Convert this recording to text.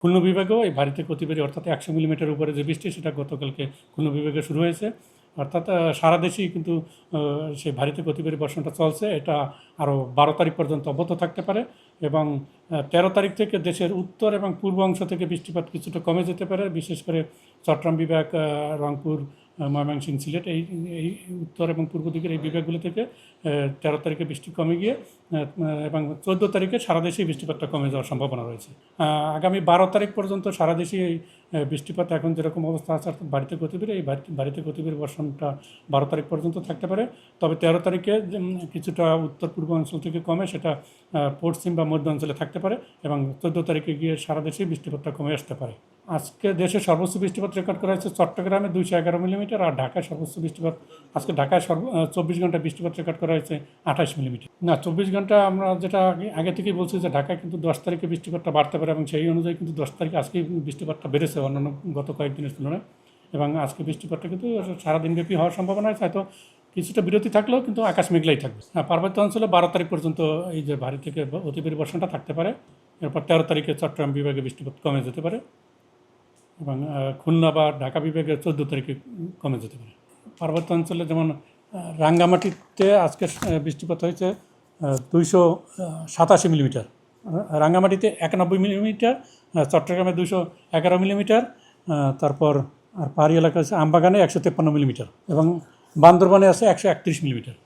খুলনা বিভাগেও এই ভারী থেকে অতি ভারী অর্থাৎ 100 মিলিমিটার উপরে যে বৃষ্টি সেটা গতকালকে খুলনা বিভাগে শুরু হয়েছে। অর্থাৎ সারা দেশেই কিন্তু সেই ভারী থেকে অতি ভারী বর্ষণটা চলছে। এটা আরও 12 তারিখ পর্যন্ত অব্যাহত থাকতে পারে এবং 13 তারিখ থেকে দেশের উত্তর এবং পূর্ব অংশ থেকে বৃষ্টিপাত কিছুটা কমে যেতে পারে, বিশেষ করে চট্টগ্রাম বিভাগ, রংপুর, ময়মনসিংহ, সিলেট এই এই উত্তর এবং পূর্ব দিকের এই বিভাগগুলো থেকে 13 তারিখে বৃষ্টি কমে গিয়ে এবং 14 তারিখে সারা দেশেই বৃষ্টিপাতটা কমে যাওয়ার সম্ভাবনা রয়েছে। আগামী 12 তারিখ পর্যন্ত সারা দেশেই এই বৃষ্টিপাত এখন যেরকম অবস্থা আছে অর্থাৎ ভারী থেকে অতি ভারী, এই ভারী থেকে অতি ভারী বর্ষণটা 12 তারিখ পর্যন্ত থাকতে পারে। তবে 13 তারিখে কিছুটা উত্তর পূর্ব অঞ্চল থেকে কমে সেটা পশ্চিম বা মধ্য অঞ্চলে থাকতে পারে এবং 14 তারিখে গিয়ে সারা দেশেই বৃষ্টিপাতটা কমে আসতে পারে। আজকে দেশে সর্বোচ্চ বৃষ্টিপাত রেকর্ড করা হয়েছে চট্টগ্রামে 211 মিলিমিটার, আর ঢাকায় সর্বোচ্চ বৃষ্টিপাত আজকে ঢাকায় 24 ঘন্টা বৃষ্টিপাত রেকর্ড করা হয়েছে 28 মিলিমিটার। না, 24 ঘন্টা আমরা যেটা আগে থেকেই বলছি যে ঢাকায় কিন্তু 10 তারিখে বৃষ্টিপাতটা বাড়তে পারে এবং সেই অনুযায়ী কিন্তু 10 তারিখে আজকেই বৃষ্টিপাতটা বেড়েছে অন্যান্য গত কয়েকদিনের তুলনায় এবং আজকে বৃষ্টিপাতটা কিন্তু সারাদিনব্যাপী হওয়ার সম্ভাবনা আছে। হয়তো কিছুটা বিরতি থাকলেও কিন্তু আকাশ মেঘলাই থাকবে। পার্বত্য অঞ্চলে 12 তারিখ পর্যন্ত এই যে ভারী থেকে অতি ভারী বর্ষণটা থাকতে পারে। এরপর 13 তারিখে চট্টগ্রাম বিভাগে বৃষ্টিপাত কমে যেতে পারে এবং খুলনা বা ঢাকা বিভাগে 14 তারিখে কমে যেতে পারে। পার্বত্য অঞ্চলে যেমন রাঙ্গামাটিতে আজকে বৃষ্টিপাত হয়েছে 287 মিলিমিটার, রাঙ্গামাটিতে 91 মিলিমিটার, চট্টগ্রামে 211 মিলিমিটার, তারপর আর পাহাড়ি এলাকা আছে আমবাগানে 153 মিলিমিটার এবং বান্দরবানে আছে 131 মিলিমিটার।